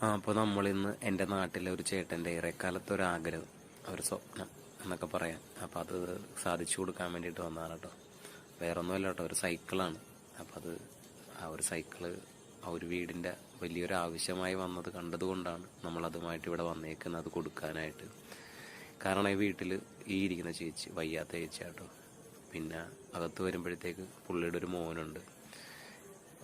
അപ്പോൾ നമ്മളിന്ന് എൻ്റെ നാട്ടിലെ ഒരു ചേട്ടൻ്റെ ഏറെക്കാലത്തെ ഒരു ആഗ്രഹം, ഒരു സ്വപ്നം എന്നൊക്കെ പറയാം. അപ്പോൾ അത് സാധിച്ചു കൊടുക്കാൻ വേണ്ടിയിട്ട് വന്നതാണ് കേട്ടോ. വേറൊന്നുമല്ല കേട്ടോ, ഒരു സൈക്കിളാണ്. അപ്പോൾ അത് ആ ഒരു സൈക്കിള് ആ ഒരു വീടിൻ്റെ വലിയൊരു ആവശ്യമായി വന്നത് കണ്ടതുകൊണ്ടാണ് നമ്മളതുമായിട്ട് ഇവിടെ വന്നേക്കുന്നത്, കൊടുക്കാനായിട്ട്. കാരണം ഈ വീട്ടിൽ ഈ ഇരിക്കുന്ന ചേച്ചി വയ്യാത്ത ചേച്ചി കേട്ടോ. പിന്നെ അകത്ത് വരുമ്പോഴത്തേക്ക് പുള്ളിയുടെ ഒരു മോനുണ്ട്.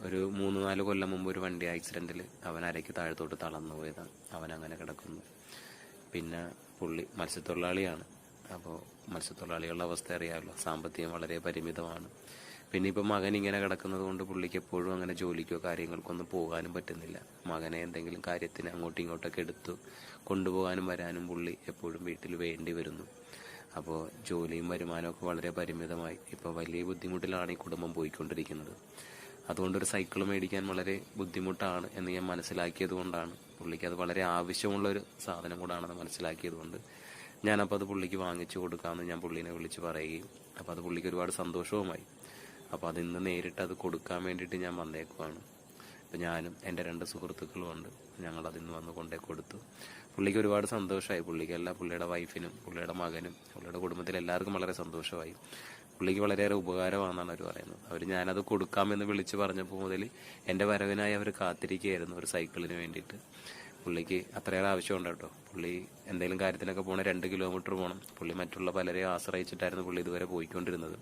ഒരു 3-4 കൊല്ലം മുമ്പ് ഒരു വണ്ടി ആക്സിഡൻറ്റിൽ അവൻ അരയ്ക്ക് താഴത്തോട്ട് തളർന്നു പോയതാണ്. അവൻ അങ്ങനെ കിടക്കുന്നു. പിന്നെ പുള്ളി മത്സ്യത്തൊഴിലാളിയാണ്. അപ്പോൾ മത്സ്യത്തൊഴിലാളികളുടെ അവസ്ഥ അറിയാമല്ലോ, സാമ്പത്തികം വളരെ പരിമിതമാണ്. പിന്നെ ഇപ്പം മകൻ ഇങ്ങനെ കിടക്കുന്നത് കൊണ്ട് പുള്ളിക്ക് എപ്പോഴും അങ്ങനെ ജോലിക്കോ കാര്യങ്ങൾക്കൊന്നും പോകാനും പറ്റുന്നില്ല. മകനെ എന്തെങ്കിലും കാര്യത്തിന് അങ്ങോട്ടും ഇങ്ങോട്ടൊക്കെ എടുത്തു കൊണ്ടുപോകാനും വരാനും പുള്ളി എപ്പോഴും വീട്ടിൽ വേണ്ടി വരുന്നു. അപ്പോൾ ജോലിയും വരുമാനമൊക്കെ വളരെ പരിമിതമായി ഇപ്പോൾ വലിയ ബുദ്ധിമുട്ടിലാണ് ഈ കുടുംബം പോയിക്കൊണ്ടിരിക്കുന്നത്. അതുകൊണ്ടൊരു സൈക്കിൾ മേടിക്കാൻ വളരെ ബുദ്ധിമുട്ടാണ് എന്ന് ഞാൻ മനസ്സിലാക്കിയത് കൊണ്ടാണ്, പുള്ളിക്ക് അത് വളരെ ആവശ്യമുള്ളൊരു സാധനം കൂടാണെന്ന് മനസ്സിലാക്കിയത് കൊണ്ട് ഞാനപ്പോൾ അത് പുള്ളിക്ക് വാങ്ങിച്ചു കൊടുക്കാമെന്ന് ഞാൻ പുള്ളീനെ വിളിച്ച് പറയുകയും, അപ്പോൾ അത് പുള്ളിക്ക് ഒരുപാട് സന്തോഷവുമായി. അപ്പോൾ അതിന്ന് നേരിട്ട് അത് കൊടുക്കാൻ വേണ്ടിയിട്ട് ഞാൻ വന്നേക്കുവാണ്. അപ്പോൾ ഞാനും എൻ്റെ 2 സുഹൃത്തുക്കളും ഉണ്ട്. ഞങ്ങളതിന്ന് വന്ന് കൊണ്ടേ കൊടുത്തു. പുള്ളിക്ക് ഒരുപാട് സന്തോഷമായി. പുള്ളിക്കല്ല, പുള്ളിയുടെ വൈഫിനും പുള്ളിയുടെ മകനും പുള്ളിയുടെ കുടുംബത്തിലെ എല്ലാവർക്കും വളരെ സന്തോഷമായി. പുള്ളിക്ക് വളരെയേറെ ഉപകാരമാണെന്നാണ് അവർ പറയുന്നത്. ഞാനത് കൊടുക്കാമെന്ന് വിളിച്ച് പറഞ്ഞപ്പോൾ മുതൽ എൻ്റെ വരവിനായി അവർ കാത്തിരിക്കുകയായിരുന്നു ഒരു സൈക്കിളിന് വേണ്ടിയിട്ട്. പുള്ളിക്ക് അത്രയേറെ ആവശ്യമുണ്ട് കേട്ടോ. പുള്ളി എന്തെങ്കിലും കാര്യത്തിനൊക്കെ പോകണം, 2 കിലോമീറ്റർ പോകണം. പുള്ളി മറ്റുള്ള പലരെയും ആശ്രയിച്ചിട്ടായിരുന്നു പുള്ളി ഇതുവരെ പോയിക്കൊണ്ടിരുന്നത്.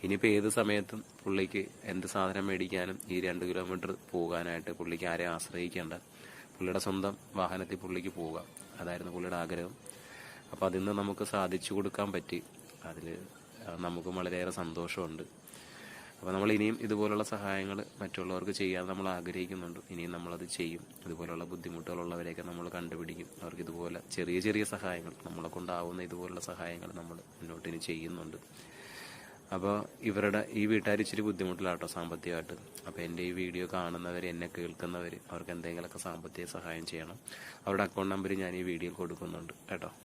ഇനിയിപ്പോൾ ഏത് സമയത്തും പുള്ളിക്ക് എന്ത് സാധനം മേടിക്കാനും ഈ 2 കിലോമീറ്റർ പോകാനായിട്ട് പുള്ളിക്ക് ആരെയും ആശ്രയിക്കേണ്ട, പുള്ളിയുടെ സ്വന്തം വാഹനത്തിൽ പുള്ളിക്ക് പോകാം. അതായിരുന്നു പുള്ളിയുടെ ആഗ്രഹം. അപ്പോൾ അതിന്ന് നമുക്ക് സാധിച്ചു കൊടുക്കാൻ പറ്റി. അതിൽ നമുക്കും വളരെയേറെ സന്തോഷമുണ്ട്. അപ്പോൾ നമ്മൾ ഇനിയും ഇതുപോലുള്ള സഹായങ്ങൾ മറ്റുള്ളവർക്ക് ചെയ്യാൻ നമ്മൾ ആഗ്രഹിക്കുന്നുണ്ട്. ഇനിയും നമ്മളത് ചെയ്യും. ഇതുപോലുള്ള ബുദ്ധിമുട്ടുകളുള്ളവരെയൊക്കെ നമ്മൾ കണ്ടുപിടിക്കും. അവർക്ക് ഇതുപോലെ ചെറിയ ചെറിയ സഹായങ്ങൾ, നമ്മളെ കൊണ്ടാവുന്ന ഇതുപോലുള്ള സഹായങ്ങൾ നമ്മൾ മുന്നോട്ടിനി ചെയ്യുന്നുണ്ട്. അപ്പോൾ ഈ വീട്ടുകാർ ഇച്ചിരി ബുദ്ധിമുട്ടിലാട്ടോ സാമ്പത്തികമായിട്ട്. അപ്പോൾ എൻ്റെ ഈ വീഡിയോ കാണുന്നവർ, എന്നെ കേൾക്കുന്നവർ, അവർക്ക് എന്തെങ്കിലുമൊക്കെ സാമ്പത്തിക സഹായം ചെയ്യണം. അവരുടെ അക്കൗണ്ട് നമ്പർ ഞാൻ ഈ വീഡിയോയിൽ കൊടുക്കുന്നുണ്ട് കേട്ടോ.